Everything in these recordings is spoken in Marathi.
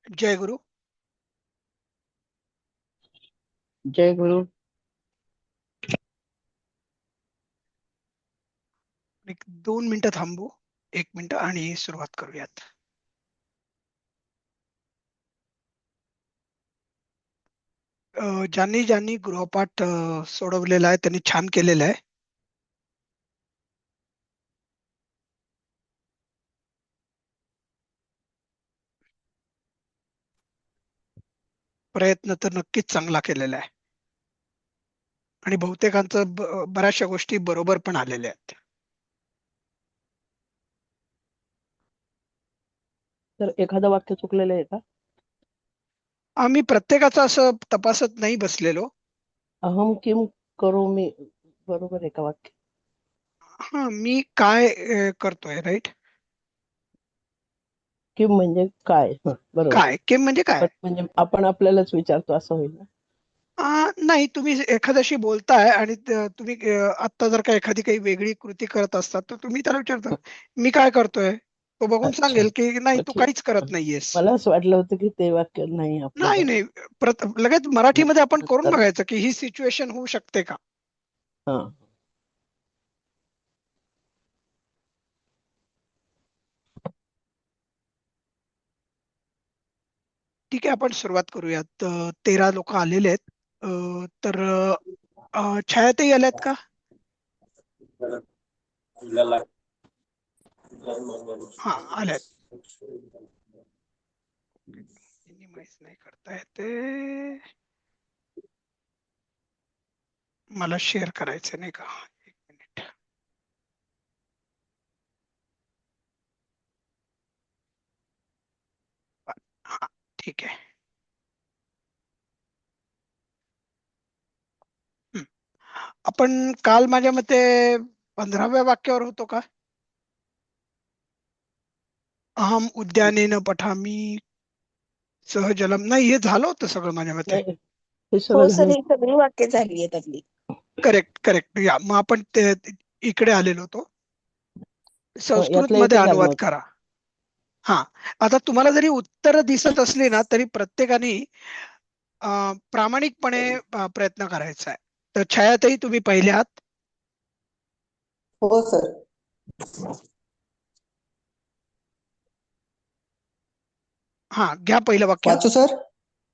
जय गुरु. जय गुरु. एक 2 मिनिटं थांबू. 1 मिनिट आणि सुरुवात करूयात. ज्यांनी ज्यांनी गृहपाठ सोडवलेला आहे त्यांनी छान केलेलं आहे. प्रयत्न तर नक्कीच चांगला केलेला आहे आणि बहुतेकांचं बऱ्याचशा गोष्टी बरोबर पण आलेल्या आहेत. तर एखादं वाक्य चुकलेलं आहे का? आम्ही प्रत्येकाचं असं तपासत नाही बसलेलो. अहम किम करोमी बरोबर आहे का वाक्य? हा, मी काय करतोय, राईट. किम म्हणजे काय? बरोबर. काय किम म्हणजे काय. आपण म्हणजे आपण आपल्यालाच विचारतो असं होईल ना? नाही, तुम्ही एखाद्याशी बोलताय आणि तुम्ही आता जर का एखादी काही वेगळी कृती करत असतात तर तुम्ही त्याला विचारता, मी काय करतोय. तो बघून अच्छा. सांगेल की नाही, तू ठीक. काहीच करत नाहीयेस. मला असं वाटलं होतं की ते वाक्य नाही नाही आपल्याला. नाही, लगेच मराठीमध्ये आपण करून तर बघायचं की ही सिच्युएशन होऊ शकते का. हा. ठीक आहे, आपण सुरुवात करूयात. 13 लोक आलेले आहेत. तर छायाताई आल्यात का? हा, आल्यात. मिनिमाइज नाही करता येते. मला शेअर करायचं नाही का. 1 मिनिट. हा, ठीक आहे. हं. आपण काल माझ्या मते 15व्या वाक्यावर होतो का. अहम उद्यानेन पठामी सहजलम. नाही, हे झालं होतं सगळं माझ्या मते. नाही, हे हो सगळं सर, झालं. ही सगळी वाक्य झाली आहेत आपली. Correct correct. या मग आपण इकडे आलेलो होतो. संस्कृत यातलं मध्ये एकच आलं अनुवाद नव्हतं. करा. हा, आता तुम्हाला जरी उत्तर दिसत असली ना तरी प्रत्येकाने प्रामाणिकपणे प्रयत्न करायचा आहे. तर छायाताई, तुम्ही पहिले आहात. हो सर. हा, घ्या पहिलं वाक्य. वाचू सर.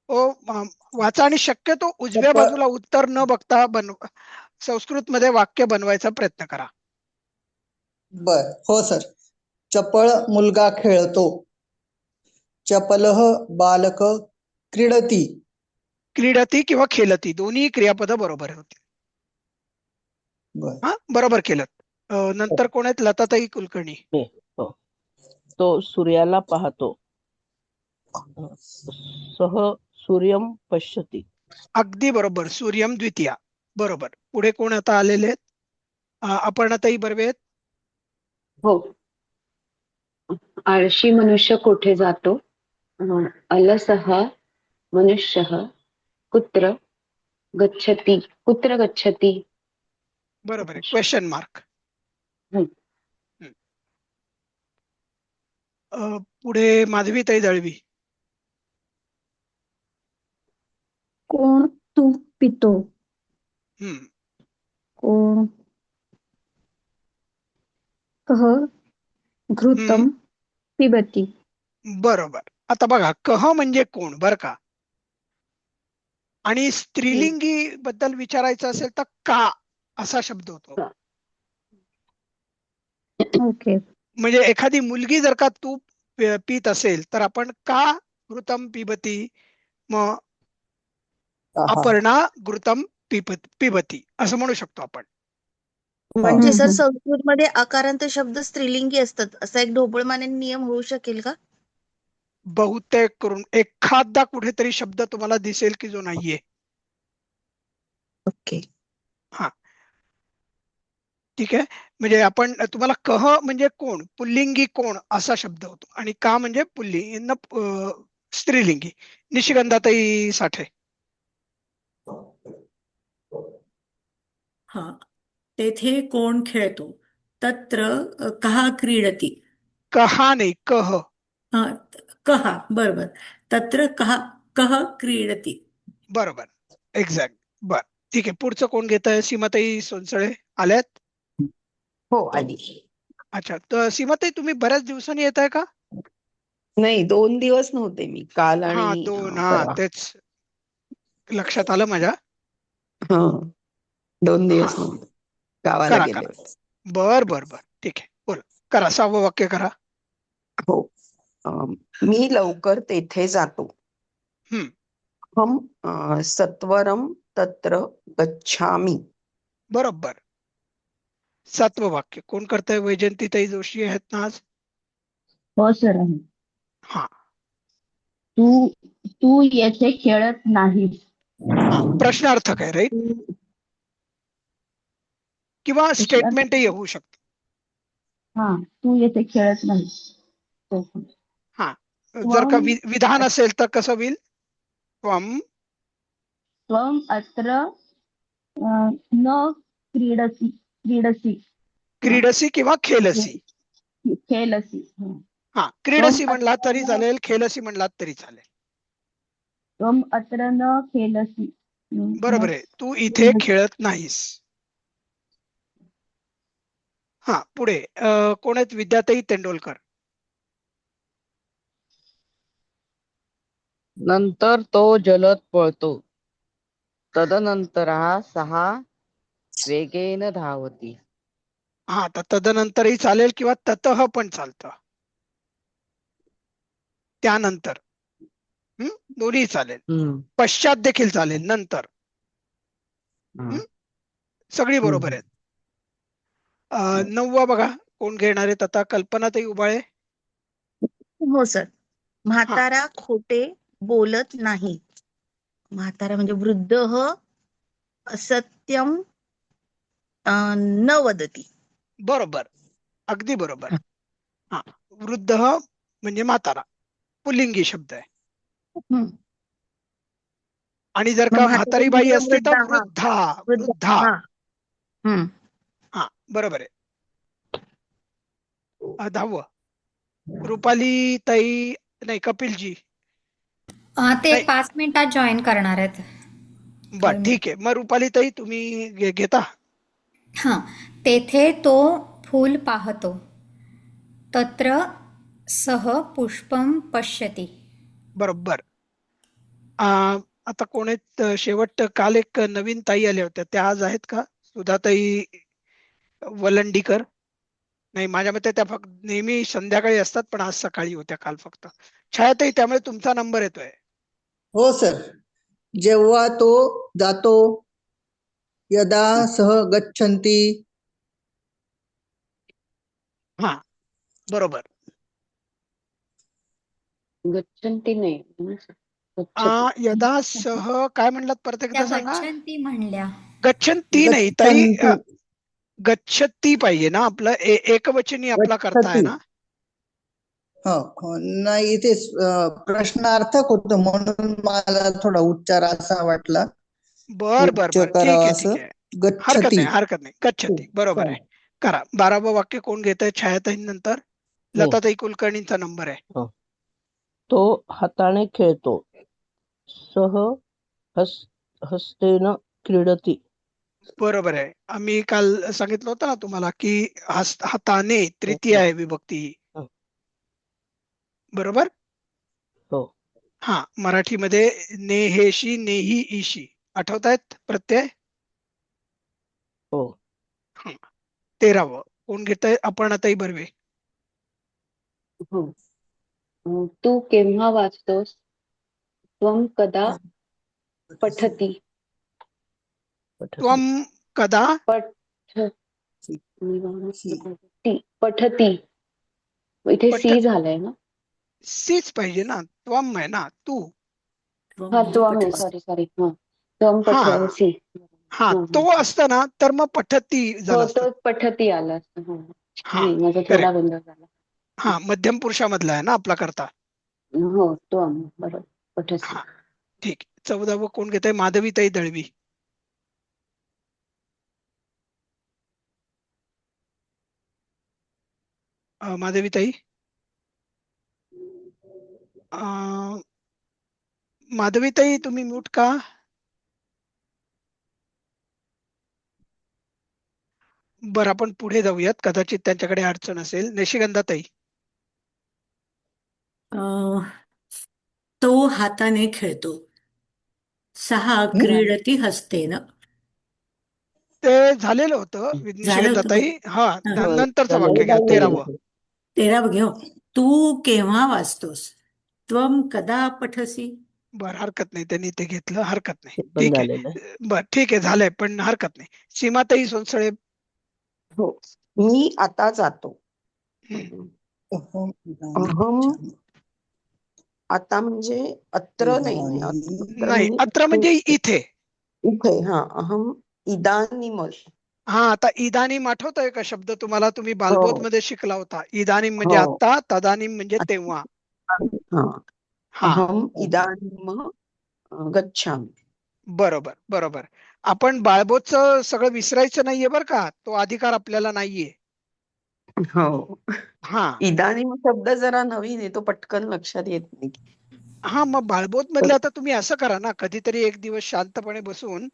ओ वाचा आणि शक्यतो उजव्या चप्पल. बाजूला उत्तर न बघता संस्कृत मध्ये वाक्य बनवायचा प्रयत्न करा. बर, हो सर. चपळ मुलगा खेळतो. चपलः बालक क्रीडती. क्रीडती किंवा खेलती दोन्ही क्रियापद बरोबर होते. बर. हा, बरोबर केलं. नंतर कोण आहेत, लताताई कुलकर्णी. मी. हो. तो सूर्याला पाहतो. सह सूर्यम पश्यती. अगदी बरोबर, सूर्यम द्वितीया. बरोबर. पुढे कोण आता आलेले आहेत. अपर्णाताई बर्वे आहेत. हो. आळशी मनुष्य कोठे जातो? अलसः मनुष्यः कुत्र गच्छति? कुत्र गच्छति? बरोबर आहे, क्वेश्चन मार्क. हं. पुढे माधवीताई दळवी. कोण तूप पितो? हम्म. कोण कह घृतम पिबती? बरोबर. आता बघा, कह म्हणजे कोण, बर का. आणि स्त्रीलिंगी बद्दल विचारायचं असेल तर का असा शब्द होतो. ओके. म्हणजे एखादी मुलगी जर का तूप पित असेल तर आपण का घृतम पिबती. मग आहा. अपर्णा घृतम पिबती असं म्हणू शकतो आपण. हा. म्हणजे सर, संस्कृत मध्ये अकारांत शब्द स्त्रीलिंगी असतात असा एक ढोबळमाने नियम होऊ शकेल का? बहुतेक करून एखादा कुठेतरी शब्द तुम्हाला दिसेल की जो नाहीये. ओके. हा, ठीक आहे. म्हणजे आपण तुम्हाला कह म्हणजे कोण, पुल्लिंगी कोण असा शब्द होतो आणि का म्हणजे पुल्लिंग स्त्रीलिंगी. निशिगंधाताई साठे. हा, तेथे कोण खेळतो? तत्र कहा क्रीडती? कहा नाही, कह. हा, कहा. बरोबर. तत्र कः कः क्रीडति. बरोबर, एक्झॅक्ट. बर, ठीक आहे. पुढचं कोण घेत आहे? सीमाताई सोनसळे आल्यात? हो आली. अच्छा, तर सीमाताई तुम्ही बऱ्याच दिवसांनी येत आहे का? नाही 2 दिवस नव्हते मी, काल हा, आणि दोन. हा, परवा. तेच लक्षात आलं माझ्या. हा 2 दिवस हा, नव्हते, गावाला करा गेले करा. होते. बर बर बर, ठीक आहे. बोला, करा. 6वं वाक्य करा. हो. मी लवकर तेथे जातो. हम्म, हम सत्वरम तत्र गच्छामि. बरोबर. 7वं वाक्य कोण करताय? वैजंतीताई जोशी आहेत ना आज? हो सर आहे. हा तू तू येथे खेळत नाहीस. हा, प्रश्नार्थक आहे, राईट? तू किंवा प्रश्नार्थक. स्टेटमेंटही होऊ शकतं. हा, तू येथे खेळत नाहीस. तो पण. हा, जर का त्वम विधान असेल तर कसं होईल? त्वम त्वम अत्र न क्रीडसी किंवा क्रीडसी किंवा खेलसी. खेळसी. हं. हा, त्वम क्रीडसी म्हणला अत्र तरी न चालेल, खेलसी म्हणलात तरी चालेल. त्वम अत्र न खेळसी. न बरोबर आहे, तू इथे क्रीडसी. खेळत नाहीस. हा, पुढे कोण आहेत? विद्याताई तेंडोलकर. नंतर तो जलद पळतो. तदनंतरः सः वेगेन धावति. हा, तर तदनंतरही चालेल किंवा ततः पण चालतं. त्यानंतर दोन्ही चालेल. हम्म. पश्चात देखील चालेल, नंतर. हा. सगळी बरोबर हम्म. आहेत. 9वा बघा, कोण घेणार आहेत आता? कल्पनाताई उबाळे. हो सर. हा, म्हातारा खोटे बोलत नाही. म्हातारा म्हणजे वृद्ध असत्यम न वदती. बरोबर, अगदी बरोबर. हा, वृद्ध म्हणजे म्हातारा, पुल्लिंगी शब्द आहे. हम्म. आणि जर मग का म्हातारी म्हातारी बाई म्हणजे असती वृद्ध, तर हा वृद्धा. वृद्ध, वृद्धा. हा. हम्म. हा, बरोबर आहे. 10वं रुपाली ताई, नाही कपिलजी. ते नाही, 5 मिनिटात जॉईन करणार आहेत. बर, तर मी ठीक आहे. मग रुपाली ताई तुम्ही घेता. हां, तेथे तो फूल पाहतो. तत्र सः पुष्पं पश्यति. बरोबर. आता कोण आहेत? शेवट काल एक नवीन ताई आल्या होत्या, त्या आज आहेत का? सुधाताई वलंडीकर. नाही, माझ्या मते त्या फक्त नेहमी संध्याकाळी असतात, पण आज सकाळी होत्या काल फक्त. छायाताई, त्यामुळे तुमचा नंबर येतोय. हो सर. जेव्हा तो जातो, यदा सह गच्छन्ति. हा, बरोबर. गच्छन्ति नाही. गच्छति. यदा सह काय म्हणलात? परत त्या एकदा सांगा. गच्छन्ती म्हणल्या. गच्छन्ती नाही ताई, गच्छन्ति. गच्छती पाहिजे ना. आपलं एकवचनी आपला करता आहे गच्छति. ना. हो हो, नाही इथे प्रश्नार्थक होतं म्हणून मला थोडा उच्चार असा वाटला. बर बर उच्च बर, ठीक करावा आहे, ठीक असं. आहे. हरकत गच्छति. नाही, हरकत नाही. गच्छती, बरोबर आहे. करा. 12वं वाक्य कोण घेत आहे? छायाताई नंतर हो. लताताई कुलकर्णींचा नंबर आहे. हो. तो हाताने खेळतो. सह हस्तेन क्रीडती. बरोबर आहे. आम्ही काल सांगितलं होतं ना तुम्हाला की हाताने तृतीय आहे विभक्ती. हो. बरोबर. हो. हा, मराठीमध्ये नेहेशी, नेही, ईशी आठवतायत प्रत्यय. हो. 13वं कोण घेत आहे? अपर्णाताई बर्वे. हो. तू केव्हा वाचतोस? त्वं कदा पठति. त्वम कदा पठति. इथे पठ सी झालंय ना. सीच पाहिजे ना. त्वम आहे ना, तू. त्वं हा म्हणजे त्वं आहे. पठती. सॉरी. हा त्वं हा पठसि. हा, तो असतं ना तर मग पठती झालं हो, असतं. तो पठती आला असतं. हो. हा, नाही, माझा थोडा करेक्ट. गोंधळ झाला. हा, मध्यम पुरुषामधला आहे ना आपला करता. हो, त्वं बरोबर. पठसि. हा, ठीक. 14वं कोण घेत आहे? माधवीताई दळवी. माधवीताई. माधवीताई तुम्ही म्यूट का? बरं, आपण पुढे जाऊयात, कदाचित त्यांच्याकडे अडचण असेल. निशिगंधाताई. अं, तो हाताने खेळतो. सः हं? क्रीडति हस्तेन. ते झालेलं होतं झालं होतं निशिगंधाताई. हा, हा. हो, नंतरचं झालं. वाक्य घ्या, 13वं. 13 घेऊ. तू केव्हा वाचतोस? त्वम कदा पठसी? बरं, हरकत नाही, त्यांनी ते घेतलं, हरकत नाही. ते पण ठीक झालेलं आहे. आहे. बरं, ठीक आहे, झालंय, पण हरकत नाही. सीमाताई सोनसळे. हो, मी आता जातो. हं. अहं अहम आता म्हणजे अत्र नाही नाही, अत्र नाही, म्हणजे अत्र म्हणजे इथे. इथे. हा, अहम इदानीम. हा, आता इदानीम आठवतोय का शब्द तुम्हाला? तुम्ही बालबोध हो मध्ये शिकला होता. इदानीम म्हणजे हो. आता, तदानीम म्हणजे तेव्हा. हा, हा, अहम इदानीम गच्छामि. बरोबर बरोबर. आपण बाळबोधचं सगळं विसरायचं नाहीये बरं का, तो अधिकार आपल्याला नाहीये. हो, हा इदानीम शब्द जरा नवीन आहे, तो पटकन लक्षात येत नाही. हा, मग बाळबोध मधले आता तुम्ही असं करा ना, कधीतरी एक दिवस शांतपणे बसून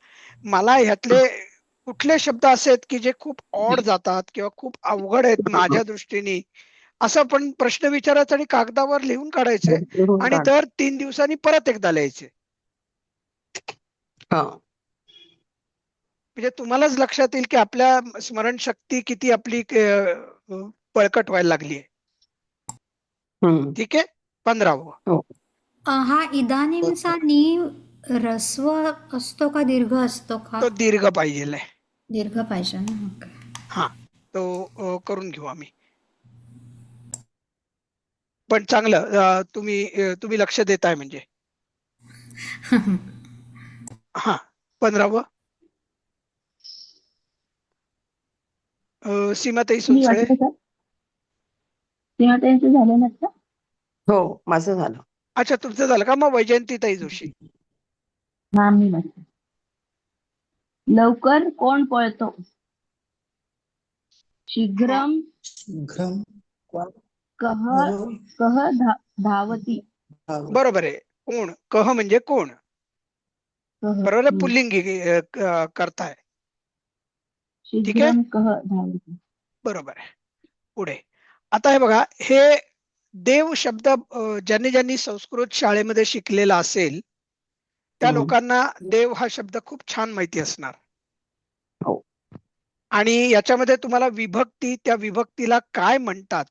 मला ह्यातले कुठले शब्द असे आहेत की जे खूप ऑड जातात किंवा खूप अवघड आहेत माझ्या दृष्टीने, असं पण प्रश्न विचारायचा आणि कागदावर लिहून काढायचे लिहून आणि काढ. दर 3 दिवसांनी परत एकदा लिहायचे. हा, म्हणजे तुम्हालाच लक्षात येईल की आपल्या स्मरणशक्ती किती आपली बळकट व्हायला लागली आहे. हम्म, ठीक आहे. 15वं. हो. हा इदानीमचा नी ऱ्हस्व असतो का दीर्घ असतो का? तो दीर्घ पाहिजे. दीर्घ पाहिजे ना. ओके. हा, तो करून घेऊ आम्ही. पण चांगलं, तुम्ही लक्ष देताय म्हणजे. हा, 15वं. सीमाताई मी सोनसळे. वाचते का? सीमाताईंचं झालं ना आता? हो, माझं झालं. अच्छा, तुमचं झालं का? मग वैजयंतीताई जोशी. हा, मी वाचते. लवकर कोण पळतो? शीघ्रम शीघ्रं कह बरोबर. कह धावती. बरोबर आहे. कोण? कह म्हणजे कोण? कह बरोबर आहे, पुल्लिंगी करताय. ठीक आहे, शीघ्रम कह धावती. बरोबर आहे. पुढे आता हे बघा, हे देव शब्द ज्यांनी ज्यांनी संस्कृत शाळेमध्ये शिकलेला असेल त्या हम्म. लोकांना देव हा शब्द खूप छान माहिती असणार. हो. आणि याच्यामध्ये तुम्हाला विभक्ती, त्या विभक्तीला काय म्हणतात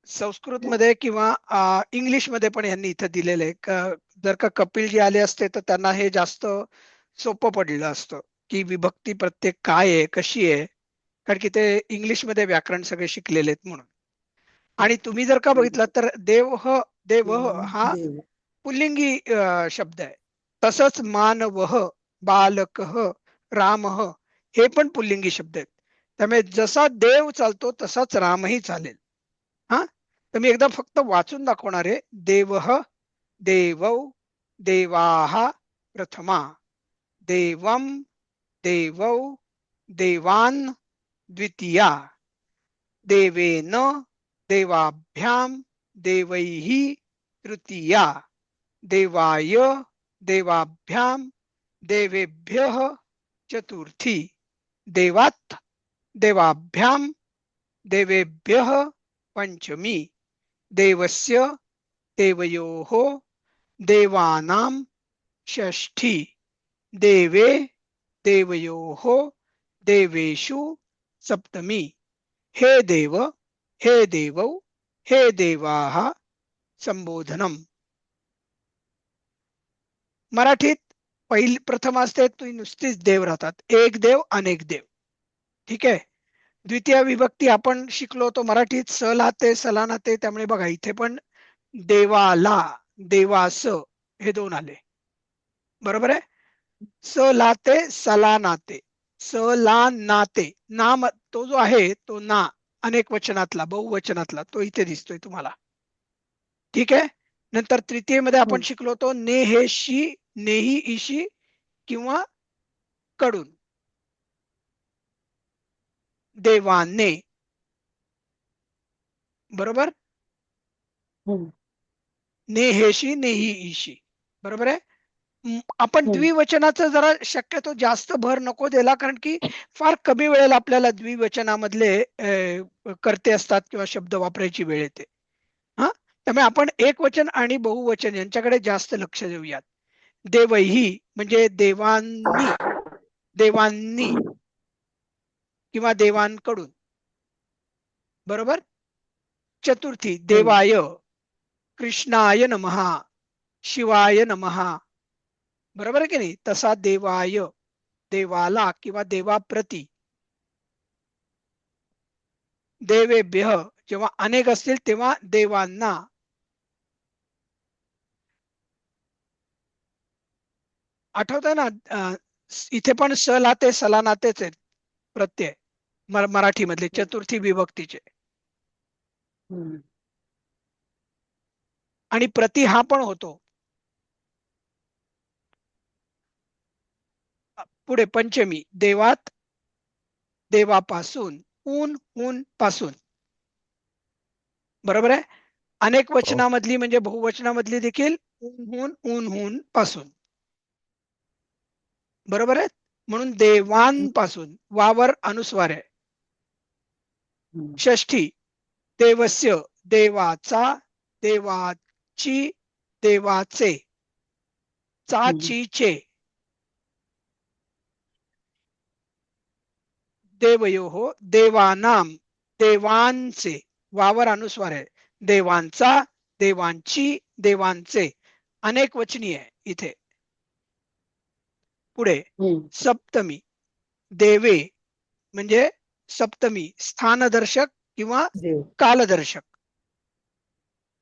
संस्कृतमध्ये किंवा इंग्लिशमध्ये पण यांनी इथं दिलेलं आहे. जर का कपिलजी आले असते तर त्यांना हे जास्त सोपं पडलं असतं की विभक्ती प्रत्येक काय आहे, कशी आहे, कारण की ते इंग्लिशमध्ये व्याकरण सगळे शिकलेले आहेत म्हणून. आणि तुम्ही जर का बघितलं तर देव हा देव पुल्लिंगी शब्द आहे. तसंच मानवः, बालकः, रामः हे पण पुल्लिंगी शब्द आहेत. त्यामुळे जसा देव चालतो तसाच रामही चालेल. हा, तर मी एकदा फक्त वाचून दाखवणार आहे. देवः, देवौ, देवाः प्रथमा, देवं, देवौ, देवान् द्वितीया, देवेन, देवाभ्यां, देवैः तृतीया, देवाय, देवाभ्यां, देवेभ्यः चतुर्थी, देवात्, देवाभ्यां, देवेभ्यः पंचमी, देवस्य, देवयोः, देवानां षष्ठी, देवे, देवयोः, देवेषु सप्तमी. हे देव, हे देवौ, हे देवाः संबोधनम. मराठीत प्रथम असते ती नुसतीच देव राहतात. एक देव अनेक देव. ठीक आहे. द्वितीय विभक्ती आपण शिकलो होतो मराठीत स लाते सला नाते, त्यामुळे बघा इथे पण देवाला, देवास हे दोन आले. बरोबर आहे. स लाते सला नाते, स ला नाते, नाम तो जो आहे तो ना अनेक वचनातला, बहुवचनातला, तो इथे दिसतोय तुम्हाला. ठीक आहे. नंतर तृतीयेमध्ये आपण शिकलो होतो नेहेशी, नेही इशी किंवा कडून, देवाने. बरोबर. हम्म. नेहेशी नेही ईशी. बरोबर आहे. आपण हम्म. द्विवचनाचं जरा शक्यतो जास्त भर नको द्यायला, कारण की फार कमी वेळेला आपल्याला द्विवचनामधले कर्ते असतात किंवा शब्द वापरायची वेळ येते. हा, त्यामुळे आपण एकवचन आणि बहुवचन यांच्याकडे जास्त लक्ष देऊयात. देवैही म्हणजे देवांनी, देवांनी किंवा देवांकडून. बरोबर. चतुर्थी देवाय, कृष्णाय नमः, शिवाय नमः. बरोबर आहे की नाही. तसा देवाय देवाला किंवा देवाप्रती. देवेभ्य जेव्हा अनेक असतील तेव्हा देवांना. आठवतंय ना, इथे पण स लाते सलानातेच आहेत प्रत्यय मराठीमधले चतुर्थी विभक्तीचे. हम्म. आणि प्रति हा पण होतो. पुढे पंचमी देवात, देवापासून, ऊन ऊन पासून. बरोबर आहे. अनेक वचनामधली म्हणजे बहुवचनामधली देखील ऊन ऊन ऊन पासून. बरोबर आहे. म्हणून देवांपासून वावर अनुस्वार आहे. हम्म. षष्ठी देवस्य देवाचा, देवाची, देवाचे, चाचीचे. देवयोः देवानाम, देवांचे वावर अनुस्वार आहे. देवांचा, देवांची, देवांचे अनेक वचनी आहे इथे. पुढे हम्म. सप्तमी देवे म्हणजे सप्तमी स्थानदर्शक किंवा देव. कालदर्शक.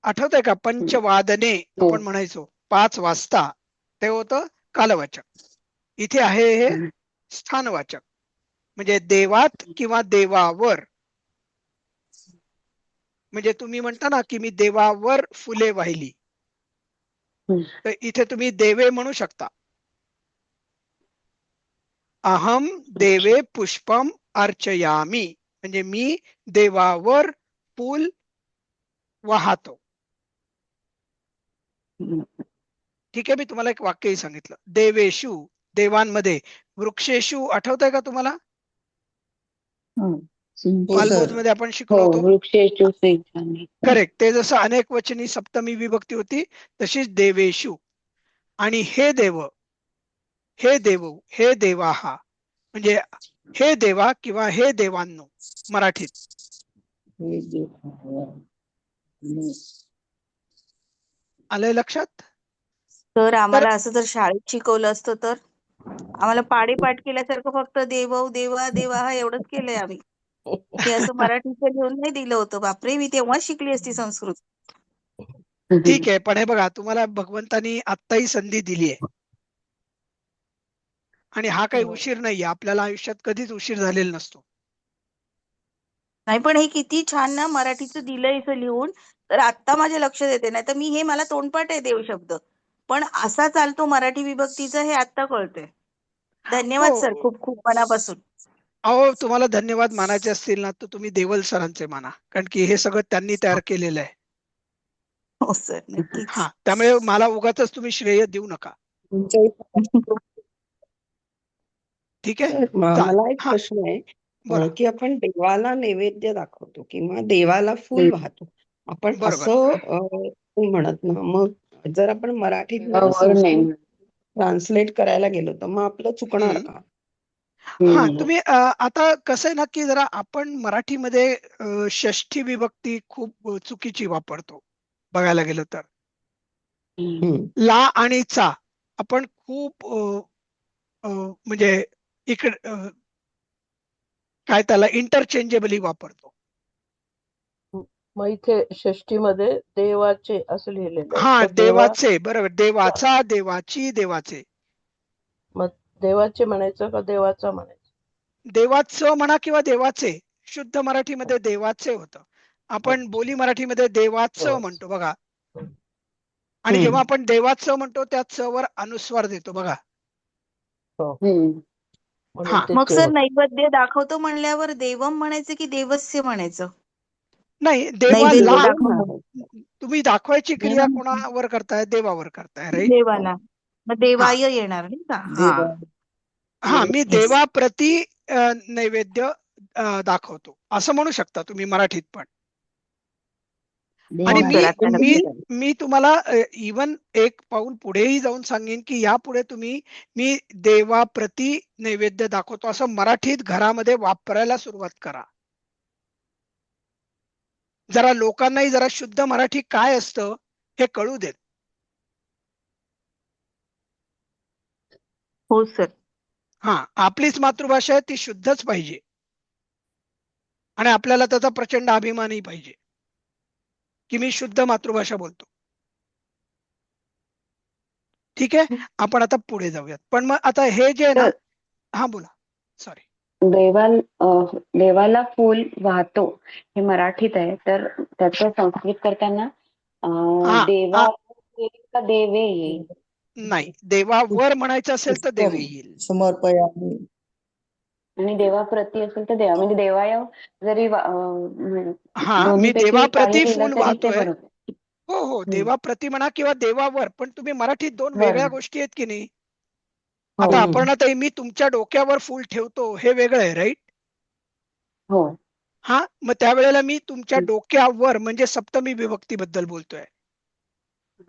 आठवतंय का पंचवादने हो. आपण म्हणायचो 5 वाजता, ते होतं कालवाचक. इथे आहे हे हम्म. स्थानवाचक म्हणजे देवात किंवा देवावर. म्हणजे तुम्ही म्हणता ना की मी देवावर फुले वाहिली, हम्म. तर इथे तुम्ही देवे म्हणू शकता. अहम देवे पुष्पम अर्चयामी म्हणजे मी देवावर फूल वाहतो. हम्म. ठीक आहे. मी तुम्हाला एक वाक्यही सांगितलं. देवेशु देवांमध्ये, वृक्षेशु आठवतंय का तुम्हाला? हम्म. हो बालबोध सर. मध्ये आपण हो, शिकलो होतो. वृक्षेषु सिंचने. करेक्ट. ते जसं अनेक वचनी सप्तमी विभक्ती होती तशीच देवेशु. आणि हे देव, हे देव, हे देवाहा म्हणजे हे देवा किंवा हे देवांनो मराठीत. हे देव. हम्म. आलंय लक्षात? तर आम्हाला असं जर शाळेत शिकवलं असतं तर आम्हाला पाडेपाठ केल्यासारखं फक्त देव देवा देवा हा एवढंच केलंय आम्ही. हे असं मराठीचं लिहून नाही दिलं होतं. बापरे, मी तेव्हा शिकली असती संस्कृत. ठीक आहे. पण हे बघा, तुम्हाला भगवंतानी आत्ताही संधी दिली आहे आणि हा काही उशीर नाहीये. आपल्याला आयुष्यात कधीच उशीर झालेला नसतो. नाही पण हे किती छान ना मराठीचं दिलंय असं लिहून. तर आत्ता माझ्या लक्षात येते. नाही तर मी हे मला तोंडपाठ आहे देव शब्द, पण असा चालतो मराठी विभक्तीचा हे आत्ता कळतंय. धन्यवाद सर, हो. खूप खूप मनापासून. अहो, तुम्हाला धन्यवाद मानायचे असतील ना तर तुम्ही देवल सरांचे माना, कारण की हे सगळं त्यांनी तयार केलेलं आहे. हो सर, नक्कीच. हा, त्यामुळे मला उगाचच तुम्ही श्रेय देऊ नका. ठीक आहे. सर, मला एक हा, प्रश्न आहे बोला. की आपण देवाला नैवेद्य दाखवतो किंवा देवाला फूल वाहतो. आपण बरोबर. असं म्हणत ना, मग जर आपण मराठीत देवावर नाही. ट्रान्सलेट करायला गेलो तर मग आपलं चुकणार का? हा, तुम्ही आता कसं आहे ना की जरा आपण मराठीमध्ये षष्ठी विभक्ती खूप चुकीची वापरतो बघायला गेलं तर. ला आणि चा आपण खूप म्हणजे इकडे काय त्याला इंटरचेंजेबली वापरतो. मग इथे षष्टीमध्ये देवाचे असं लिहिलेलं आहे. हा, तर देवा, देवाचे. बरोबर. देवाचा, देवाची, देवाचे. मग देवाचे म्हणायचं का देवाचा म्हणायचं? देवाचं म्हणा किंवा देवाचे. शुद्ध मराठीमध्ये देवाचे होतं. आपण बोली मराठीमध्ये देवाचं म्हणतो बघा. आणि जेव्हा आपण देवाचं म्हणतो त्या च वर अनुस्वार देतो बघा. म्हणून हा. ते मग ते सर होतं. नैवेद्य दाखवतो म्हणल्यावर देवम म्हणायचं की देवस्य म्हणायचं? नाही, नैवेद्य देवाला. दाखवतो. तुम्ही दाखवायची क्रिया कोणावर करताय? देवावर करताय, राईट? देवाला. मग देवाय येणार नाही का? देवा हा, मी Yes. देवाप्रती नैवेद्य दाखवतो असं म्हणू शकता तुम्ही मराठीत पण. आणि हो सर, आता मी लक्षात आलं. मी तुम्हाला इवन एक पाऊल पुढेही जाऊन सांगेन की यापुढे तुम्ही मी देवाप्रती नैवेद्य दाखवतो असं मराठीत घरामध्ये वापरायला सुरुवात करा. जरा लोकांनाही जरा शुद्ध मराठी काय असतं हे कळू देत. हो सर. हा, आपलीच मातृभाषा आहे, ती शुद्धच पाहिजे आणि आपल्याला त्याचा प्रचंड अभिमानही पाहिजे की मी शुद्ध मातृभाषा बोलतो. ठीक आहे, आपण आता पुढे जाऊयात. पण मग आता हे जे आहे ना, हा बोला, सॉरी. देवाला फूल वाहतो हे मराठीत आहे, तर त्याचं संस्कृत करताना देवा का देवे येईल? नाही, देवावर म्हणायचं असेल तर देवी येईल. समर्पयामी. आणि देवाप्रती असेल तर देवा, म्हणजे देवाय जरी हा, मी दोन्हीपैकी देवाप्रती काही फूल लिहिलं तरी ते वाहतोय. बरोबर. हो हो, देवाप्रती म्हणा किंवा देवावर, पण तुम्ही मराठीत दोन बरं. वेगळ्या गोष्टी आहेत की नाही. हो. आता अपर्णाताई, मी तुमच्या डोक्यावर फूल ठेवतो हे वेगळं आहे, राईट? हो. हा, मग त्यावेळेला मी तुमच्या डोक्यावर म्हणजे सप्तमी विभक्ती बद्दल बोलतोय,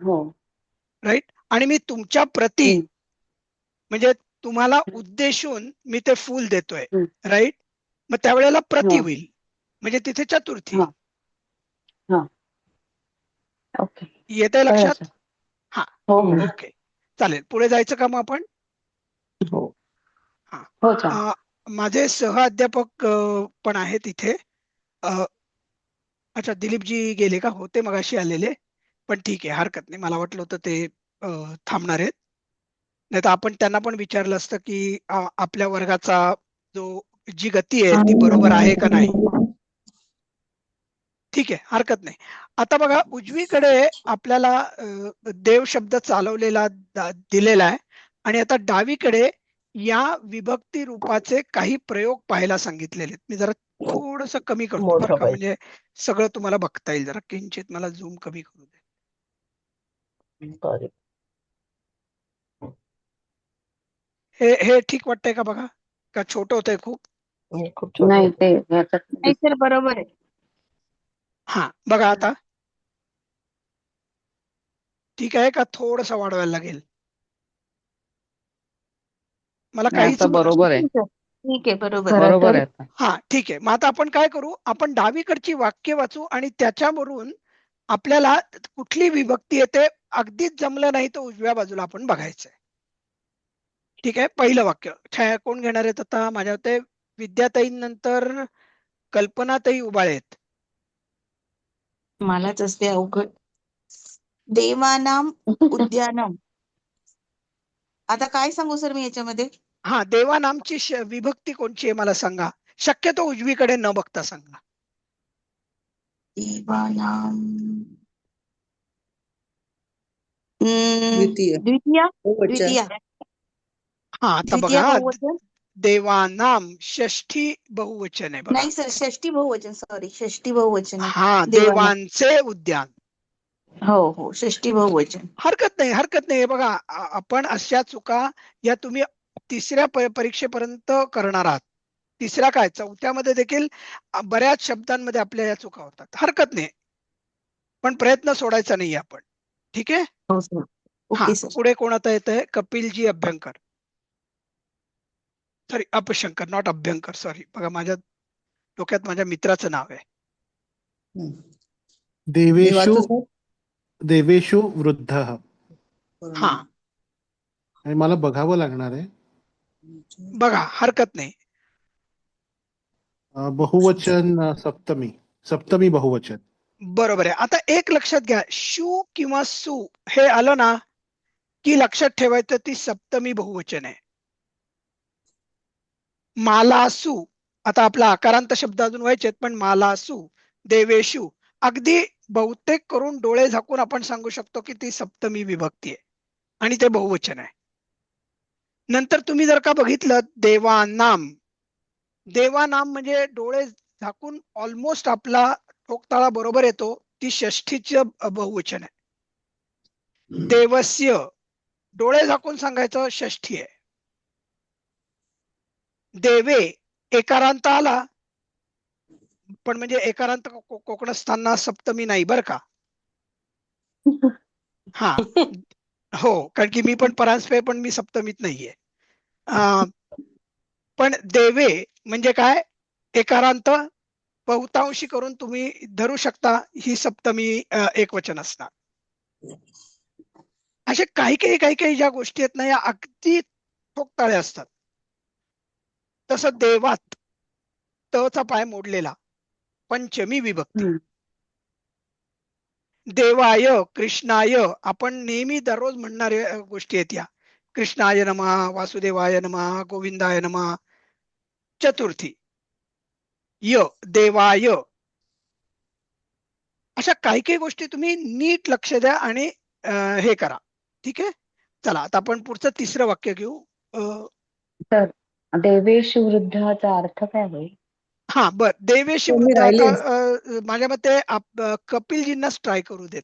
हो. राईट? आणि मी तुमच्या प्रती म्हणजे तुम्हाला उद्देशून मी ते फूल देतोय, राईट? मग त्यावेळेला प्रती होईल, म्हणजे तिथे चतुर्थी. ओके. येते लक्षात? हा, हो. ओके, चालेल. पुढे जायचं का मग आपण? हो. हो, चालेल. माझे सहअध्यापक पण आहेत इथे. अच्छा, दिलीपजी गेले का? होते मगाशी आलेले, पण ठीक आहे, हरकत नाही. मला वाटलं होतं ते थांबणार आहेत. नाही तर आपण त्यांना पण विचारलं असतं की आपल्या वर्गाचा जी गती आहे ती बरोबर आहे का नाही. ठीक आहे, हरकत नाही. आता बघा, उजवीकडे आपल्याला देव शब्द चालवलेला दिलेला आहे आणि आता डावीकडे या विभक्ती रूपाचे काही प्रयोग पाहायला सांगितलेले आहेत. मी जरा थोडस कमी करतो बरं का, म्हणजे सगळं तुम्हाला बघता येईल. जरा किंचित मला झूम कमी करू दे. हे ठीक वाटतंय का? बघा, का छोटं होतंय खूप? नाही, ते नाही सर, बरोबर आहे. हा, बघा आता ठीक आहे का? थोडस वाढवायला लागेल मला. काहीच आता बरोबर आहे, ठीक आहे, बरोबर आहे. बरोबर आहे आता. हा, ठीक आहे. मग आता आपण काय करू, आपण डावीकडची वाक्य वाचू आणि त्याच्यावरून आपल्याला कुठली विभक्ती येते अगदीच जमलं नाही तर उजव्या बाजूला आपण बघायचंय. ठीक आहे, पहिलं वाक्य कोण घेणार आहेत आता? माझ्या मते विद्याताईंनंतर कल्पनाताई उबाळे आहेत. मलाच असते अवघड. देवानाम उद्यानम. आता काय सांगू सर मी याच्यामध्ये? हा, देवानामची विभक्ती कोणची आहे मला सांगा. शक्यतो उजवीकडे न बघता सांगा. देवानाम द्वितीय. द्वितीय. बहुवचन. द्वितीय. हा, आता द्वितीय बघा, बहुवचन. देवानाम षष्ठी बहुवचन आहे बघा. नाही सर, षष्ठी बहुवचन, सॉरी, षष्ठी बहुवचन आहे. हा, देवांचे उद्यान. हो हो, षष्ठी बहुवचन. हरकत नाही, हरकत नाही. बघा, आपण अशा चुका या तुम्ही तिसऱ्या परीक्षेपर्यंत करणार आहात. तिसऱ्या काय, चौथ्यामध्ये देखील बऱ्याच शब्दांमध्ये आपल्या या चुका होतात. हरकत नाही, पण प्रयत्न सोडायचा नाही आपण. ठीक आहे. हो सर. हा, ओके सर. पुढे कोण आता येत आहे? Kapilji Abhyankar. Sorry, Apshankar, not Abhyankar, sorry. बघा, माझ्या डोक्यात माझ्या मित्राचं नाव आहे. देवेषु देवेषु वृद्ध. हा, आणि मला बघावं लागणार आहे. बघा, हरकत नाही. बहुवचन सप्तमी, सप्तमी बहुवचन. बरोबर आहे. आता एक लक्षात घ्या, शू किंवा सु हे आलं ना की लक्षात ठेवायचं ती सप्तमी बहुवचन आहे. मालासु, आता आपला आकारांत शब्द अजून व्हायचे, पण मालासु, देवेशु, अगदी बहुतेक करून डोळे झाकून आपण सांगू शकतो की ती सप्तमी विभक्ती आहे आणि ते बहुवचन आहे. नंतर तुम्ही जर का बघितलं, देवानाम, देवानाम म्हणजे डोळे झाकून ऑलमोस्ट आपला ठोकताळा बरोबर येतो. ती षष्ठीचं बहुवचन आहे. देवस्य डोळे झाकून सांगायचं षष्ठी आहे. देवे एकारांत आला, पण म्हणजे एकारांत कोकणस्थांना सप्तमी नाही बरं का. हा हो, कारण की मी पण परांजपे, पण मी सप्तमीत नाहीये. पण देवे म्हणजे काय, एकारांत बहुतांशी करून तुम्ही धरू शकता ही सप्तमी एकवचन असणार. असे काही ज्या गोष्टी आहेत ना, या अगदी ठोकताळे असतात. तसं देवात तचा पाय मोडलेला, पंचमी विभक्ती. देवाय, कृष्णाय, आपण नेहमी दररोज म्हणणारे गोष्टी आहेत या. कृष्णाय नमः, वासुदेवाय नमः, गोविंदाय नमः. चतुर्थी य, देवाय. अशा काही गोष्टी तुम्ही नीट लक्ष द्या आणि हे करा. ठीक आहे, चला आता आपण पुढचं तिसरं वाक्य घेऊ. तर देवेश वृद्धाचा अर्थ काय होईल? हा बर, देवेशी तुम्ही वृद्ध. राहिले. आता माझ्या मते कपिलजींनाच ट्राय करू देत.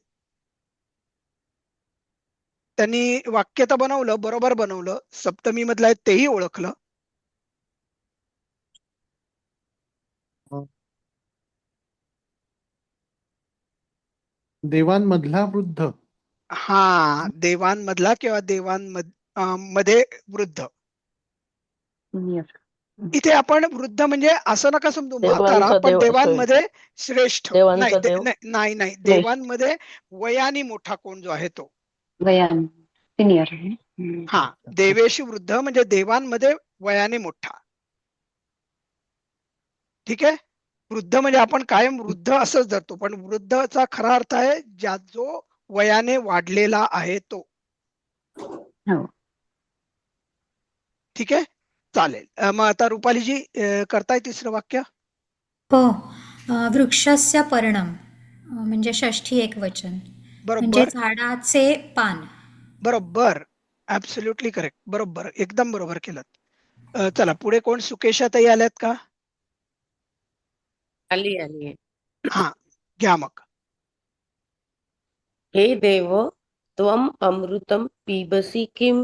त्यांनी वाक्य तर बनवलं, बरोबर बनवलं, सप्तमी मधलं आहे तेही ओळखलं. देवांमधला वृद्ध. हा, देवांमधला किंवा मध्ये वृद्ध. इथे आपण वृद्ध म्हणजे असं नका समजू म्हातारा, देवांचा पण देव देवांमध्ये श्रेष्ठ. देवांचा नाही देव नाही नाही, श्रेष्ठ. देवांमध्ये वयाने मोठा कोण जो आहे तो. वयान सिनियर. हा, देवेशी वृद्ध म्हणजे देवांमध्ये वयाने मोठा. ठीक आहे, वृद्ध म्हणजे आपण कायम वृद्ध असंच धरतो, पण वृद्धचा खरा अर्थ आहे ज्या जो वयाने वाढलेला आहे तो. हो. ठीक आहे, चालेल. मग आता रुपालीजी करताय तिसरं वाक्य. हो. वृक्षस्य पर्णम म्हणजे षष्ठी एकवचन, म्हणजे बरोबर झाडाचे पान. बरोबर, ऍब्सोल्युटली करेक्ट, बरोबर, एकदम बरोबर केलं. चला पुढे कोण, सुकेशाताई आल्यात का? आली आली. हा, घ्या मग. हे देव त्वम अमृतम पिबसी किम.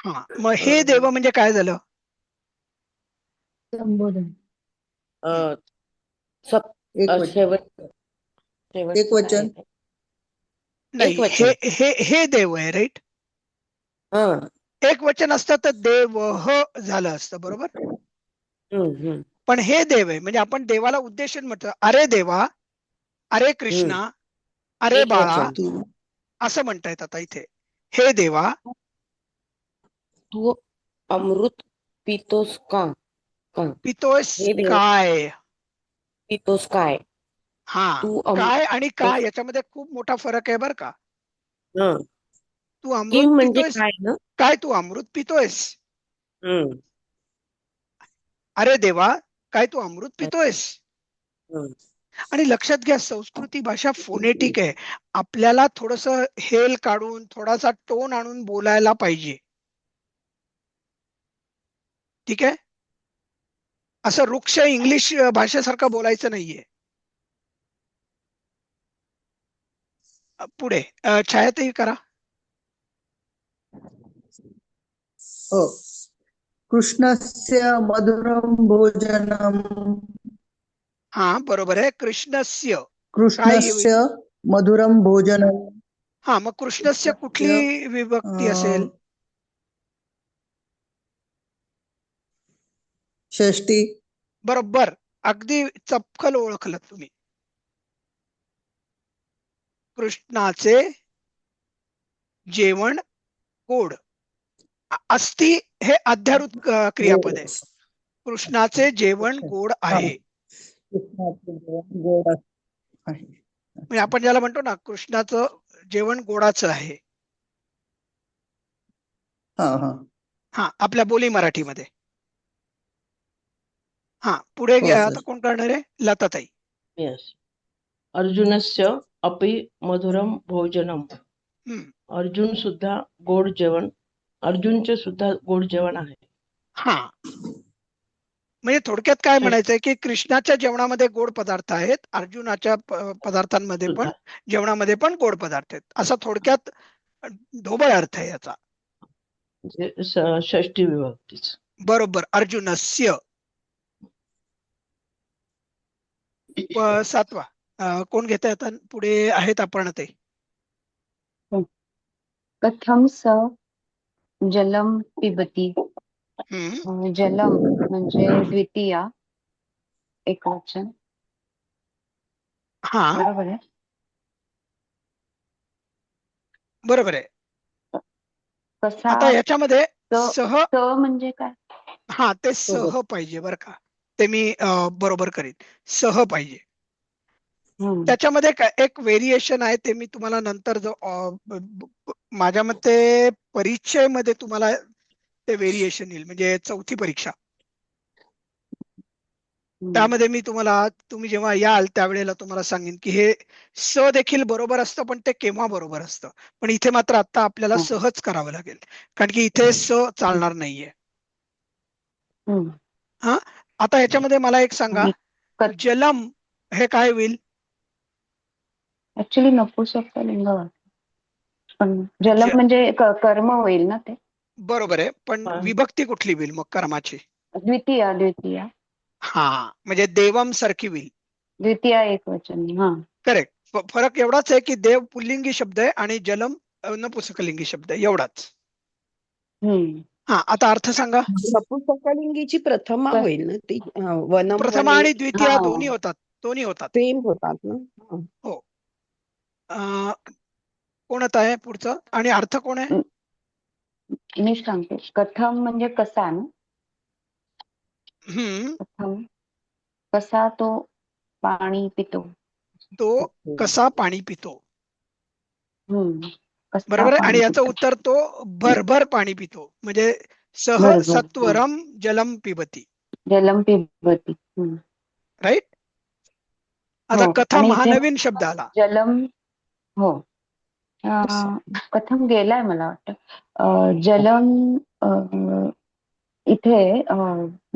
हा, मग हे देव म्हणजे काय झालं? संबोधन. एक वचन. नाही, हे देव आहे, राईट. एक वचन असतं तर देव झालं असतं, बरोबर. पण हे देव आहे म्हणजे आपण देवाला उद्देशून म्हणतो, अरे देवा, अरे कृष्णा, अरे बाळा, असं म्हणतायत. आता इथे हे देवा तू अमृत पितोस का? पितोस काय? पितोस काय? हा, काय आणि काय याच्यामध्ये खूप मोठा फरक आहे बर का. तू अमृत पितोयस काय? तू अमृत पितोयस. अरे देवा, काय तू अमृत पितोयस. आणि लक्षात घ्या, संस्कृती भाषा फोनेटिक आहे. आपल्याला थोडस हेल काढून, थोडासा टोन आणून बोलायला पाहिजे. ठीक आहे, असं वृक्ष इंग्लिश भाषेसारखं बोलायचं नाहीये. पुढे छायाताई करा. हो, कृष्णस्य मधुरम भोजनम. हा बरोबर आहे, कृष्णस्य. कृष्णस्य मधुरम भोजनम. हा, मग कृष्णस्य कुठली विभक्ती असेल? षष्ठी. बरोबर, अगदी चपखल ओळखलं तुम्ही. कृष्णाचे जेवण गोड. अस्ति हे अध्यारूत क्रियापद आहे. कृष्णाचे जेवण गोड आहे. म्हणजे आपण ज्याला म्हणतो ना, कृष्णाचं जेवण गोडाचं आहे. हा, आपल्या बोली मराठीमध्ये. हा, पुढे आता कोण करणार आहे? लताताई. अर्जुनस्य अपि मधुरम भोजनम. अर्जुन सुद्धा गोड जेवण, अर्जुनचे सुद्धा गोड जेवण आहे. हा, म्हणजे थोडक्यात काय षष्टी म्हणायचंय की कृष्णाच्या जेवणामध्ये गोड पदार्थ आहेत, अर्जुनाच्या पदार्थांमध्ये पण जेवणामध्ये पण गोड पदार्थ आहेत, असा थोडक्यात ढोबळ अर्थ आहे याचा. म्हणजे षष्टी विभक्तीच. बरोबर. अर्जुनस्य. सातवा कोण घेत आता पुढे आहेत आपण ते. कथम स जलम पिबती. जलम म्हणजे द्वितीया एकवचन. हा बरोबर आहे. बरोबर आहे. कसा आता याच्यामध्ये सह म्हणजे काय? हा ते सह पाहिजे बरं का, ते मी बरोबर करीन. सह पाहिजे. त्याच्यामध्ये एक व्हेरिएशन आहे, ते मी तुम्हाला नंतर जो माझ्या मते परीक्षेमध्ये तुम्हाला ते व्हेरिएशन येईल, म्हणजे चौथी परीक्षा. त्यामध्ये मी तुम्ही जेव्हा याल त्यावेळेला तुम्हाला सांगेन की हे स देखील बरोबर असतं, पण ते केव्हा बरोबर असतं. पण इथे मात्र आता आपल्याला सहज करावं लागेल, कारण की इथे स चालणार नाहीये. हा आता याच्यामध्ये मला एक सांगा, जलम हे काय होईल? ऍक्च्युली नपुंसकलिंग पण जलम म्हणजे कर्म होईल ना ते. बरोबर आहे, पण विभक्ती कुठली होईल मग कर्माची? द्वितीया. हा म्हणजे देवम सारखी होईल. द्वितीया एकवचन. हा करेक्ट. फरक एवढाच आहे की देव पुल्लिंगी शब्द आहे आणि जलम नपुंसकलिंगी शब्द आहे, एवढाच. हा आता अर्थ सांगा. नपुंसकलिंगीची प्रथमा होईल ना ती. वनम प्रथमा वने आणि द्वितीया दोन्ही होतात. सेम होतात ना. हो. कोण आता आहे पुढचं आणि अर्थ कोण आहे? मी सांगते. कथम म्हणजे कसा ना. कथम कसा तो पाणी पितो. तो कसा पाणी पितो. कसा बरोबर आहे. आणि पाणी याचं पितो. उत्तर तो भरभर पाणी पितो, म्हणजे सह बरोबर. सत्वरम जलम पिबती. जलम पिबती. राईट. आता हो. कथम आणि हा इथे नवीन शब्द आला. जलम. हो. कथम गेलाय मला वाटतं. जलम इथे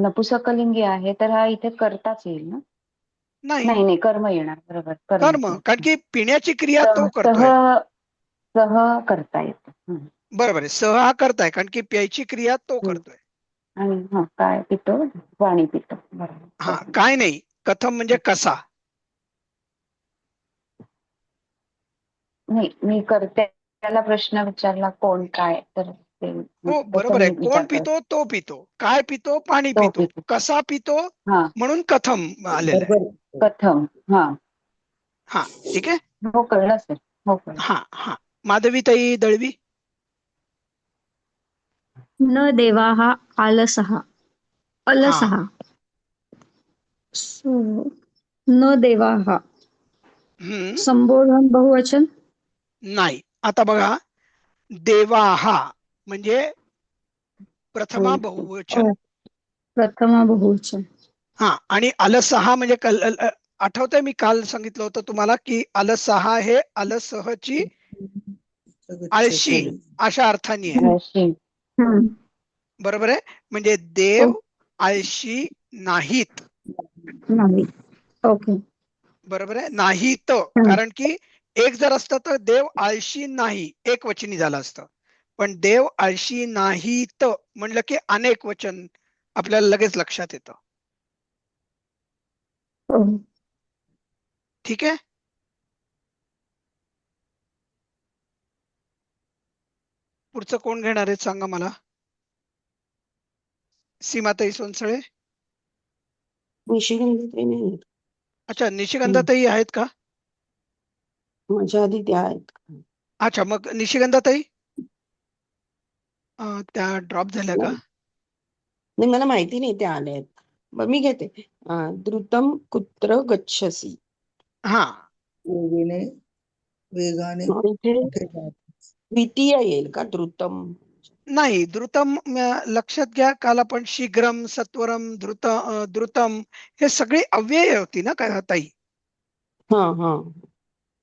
नपुंसकलिंगी आहे, तर हा इथे करताच येईल ना. नाही कर्म येणार. बरोबर. कर्म, कारण की पिण्याची क्रिया तो सह करतोय. सह करता येतं. बरोबर आहे. सह हा करताय, कारण की प्यायची क्रिया तो करतोय. आणि काय पितो? पाणी पितो. बरोबर. हा काय नाही. कथम म्हणजे कसा. नाही, मी करते त्याला प्रश्न विचारला कोण काय, तर हो बरोबर आहे. कोण पितो? तो पितो. काय पितो? पाणी पितो. कसा पितो? म्हणून कथम आलेलं आहे. कथम. हा ठीक आहे. हो कळलं सर. हो कळलं. हा माधवीताई दळवी. न देवाः आलसः. अलसः. न देवाः संबोधन बहुवचन नाही. आता बघा, देवाहा म्हणजे प्रथमा बहुवचन. प्रथमा बहुवचन. हा आणि अलसहा म्हणजे आठवतंय मी काल सांगितलं होतं तुम्हाला की अलसहा हे अलसहची आळशी अशा अर्थाने आहे. बरोबर आहे. म्हणजे देव आळशी नाहीत. ओके. बरोबर आहे. नाहीत, कारण की एक जर असतं तर देव आळशी नाही एक वचनी झालं असतं, पण देव आळशी नाहीत म्हणलं की अनेक वचन आपल्याला लगेच लक्षात येतं. ठीक आहे. पुढचं कोण घेणार आहेत सांगा मला. सीमाताई सोनसळे. निशिगंधाताई नाही. अच्छा, निशिगंधाताई आहेत का? माझ्या आधी त्या आहेत. अच्छा, मग निशिगंधाताई त्या ड्रॉप झाल्या का? नाही, मला माहिती नाही त्या आल्या आहेत. मी घेते. द्रुतम कुत्र गच्छसी. हा वेगाने द्वितीय येईल का द्रुतम? नाही, द्रुतम लक्षात घ्या, काल आपण शीघ्रम, सत्वरम, द्रुतम हे सगळी अव्यय होती ना काय ताई.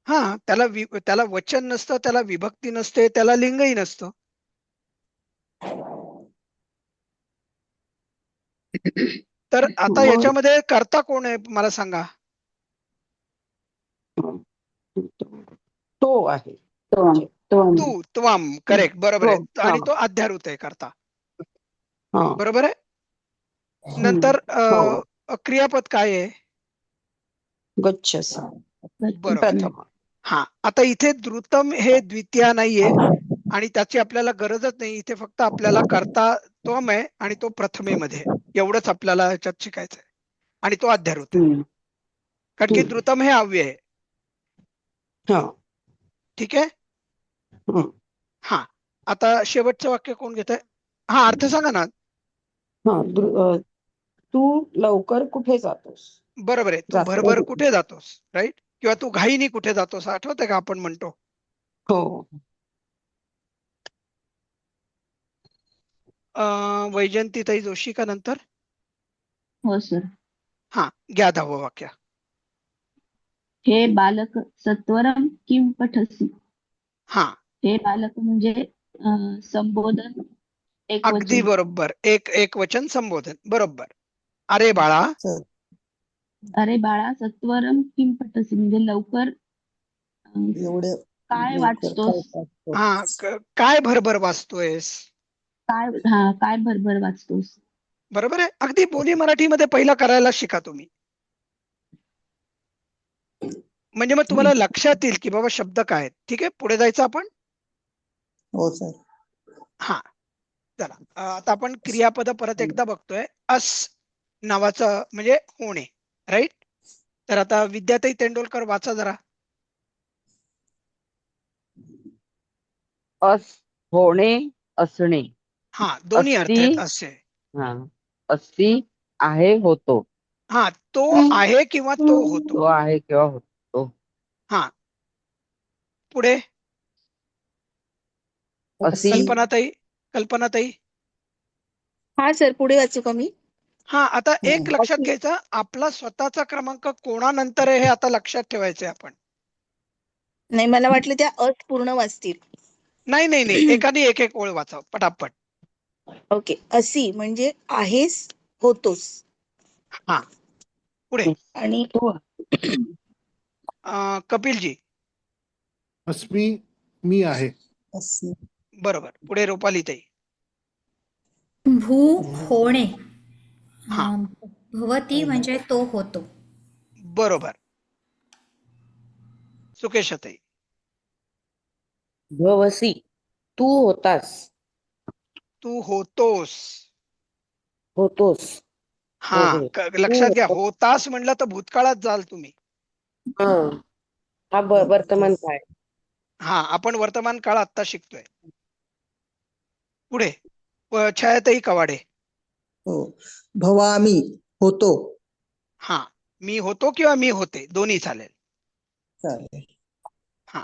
हा त्याला वचन नसतं, त्याला विभक्ती नसते, त्याला लिंगही नसतं. तर आता मग याच्यामध्ये कर्ता कोण आहे मला सांगा. तो आहे. त्वम त्वम तू त्वम करेक्ट बरोबर हो, आहे आणि तो अध्यारूत आहे कर्ता हा. बरोबर आहे. नंतर हो. क्रियापद काय आहे. गच्छसि बरोबर. प्रथम. हा आता इथे द्रुतम हे द्वितीय नाहीये आणि त्याची आपल्याला गरजच नाही. इथे फक्त आपल्याला कर्ता त्वम आहे आणि तो प्रथमेमध्ये एवढंच आपल्याला ह्याच्यात शिकायचं आहे आणि तो अध्यारूत आहे हम्म. कारण की द्रुतम हे अव्यय आहे. हा. ठीक आहे. हम्म. हा आता शेवटचं वाक्य कोण घेत आहे. हा अर्थ सांगा ना. हा. तू लवकर कुठे जातोस. बरोबर आहे. तू भरभर कुठे जातोस राईट किंवा तू घाईनी कुठे जातोस आठवतंय का आपण म्हणतो. हो. वैजंतीताई जोशी का नंतर. हो सर. हा घ्या 10वं वाक्य. हे बालक सत्वरम किम पठसी. हा हे बालक म्हणजे संबोधन एक अगदी वचन. बरोबर. एक वचन संबोधन बरोबर. अरे बाळा. अरे बाळा सत्वरम किम पठसी म्हणजे लवकर एवढे काय लवकर काय वाचतोस. वाचतो. हा काय भरभर वाचतोयस. काय भरभर वाचतोस. बरोबर आहे. अगदी बोली मराठीमध्ये पहिला करायला शिका तुम्ही म्हणजे मग तुम्हाला लक्षात येईल की बाबा शब्द काय आहेत. ठीक आहे पुढे जायचं आपण. हो सर. हा चला आता आपण क्रियापद परत एकदा बघतोय. अस नावाचं म्हणजे होणे राईट. तर आता विद्याताई तेंडुलकर वाचा जरा. अस होणे असणे. हा दोन्ही अर्थ अस्ति आहेत असे. हा अस्ति आहे होतो. हा तो आहे किंवा तो होतो. तो आहे किंवा होतो. हा पुढे असी कल्पनाताई. हा सर पुढे वाचू का मी. हा आता एक लक्षात असी. घ्यायचं आपला स्वतःचा क्रमांक कोणानंतर आहे हे आता लक्षात ठेवायचंय आपण. नाही मला वाटलं त्या अस पूर्ण वाचतील. नाही एखादी एक ओळ वाचा पटापट. ओके. असी म्हणजे आहेस होतोस. हा पुढे आणि कपिलजी. अस्मी मी आहे. अस्मि. बरोबर. पुढे रुपालीताई. भू होणे. हा भवती म्हणजे तो होतो. बरोबर. सुकेशाताई. भवसी तू होतास. तू होतोस. होतोस. हा लक्षात घ्या होतास म्हणलं तर भूतकाळात जाल तुम्ही. हा वर्तमान काळ. हा आपण वर्तमान काळ आता शिकतोय. पुढे छायाताई कवाडे. हो भवामी होतो. हा मी होतो किंवा मी होते दोन्ही चालेल. चालेल. हा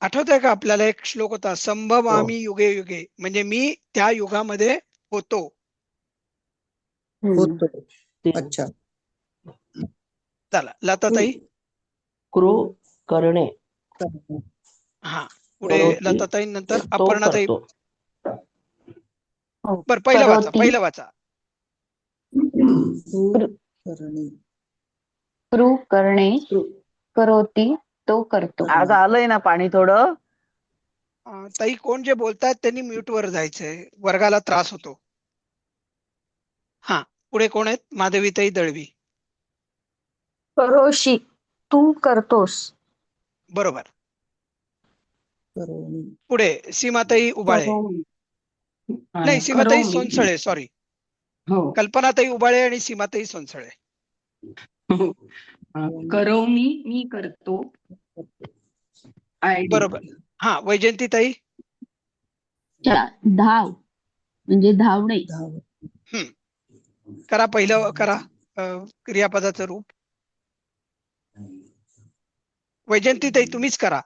आठवतंय का आपल्याला एक श्लोक होता संभवामी युगे युगे म्हणजे मी त्या युगामध्ये होतो. होतो. अच्छा. चला लताताई. क्रू करणे. हा पुढे करोती, लताताई नंतर तो अपर्णाताई. करतो. बर पहिलं वाचा करोती. पहिलं वाचा. करणे. क्रू करणे करोती तो करतो. आज आलंय ना पाणी थोडं. ताई कोण जे बोलतायत त्यांनी म्यूट वर जायचंय वर्गाला त्रास होतो. हा पुढे कोण आहेत माधवीताई दळवी. करोशी तू करतोस. बरोबर. करोमी. पुढे सीमाताई उबाळे. नाही सीमाताई सोनसळे सॉरी. कल्पनाताई उबाळे आणि सीमाताई सोनसळे. करोमी मी करतो. बरोबर. हा वैजंतीताई. धाव म्हणजे धावणे. करा पहिलं करा क्रियापदाचं रूप. वैजंतीताई तुम्हीच करा.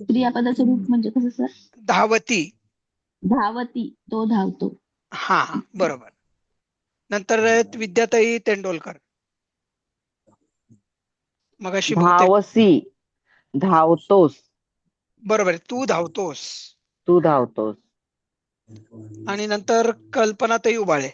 क्रियापदाचं रूप म्हणजे कसं सर. धावती. धावती तो धावतो. हा बरोबर. नंतर विद्याताई तेंडोलकर. मगाशी बहुतेक धावसी धावतोस. बरोबर तू धावतोस. तू धावतोस. आणि नंतर कल्पनाताई उबाळे.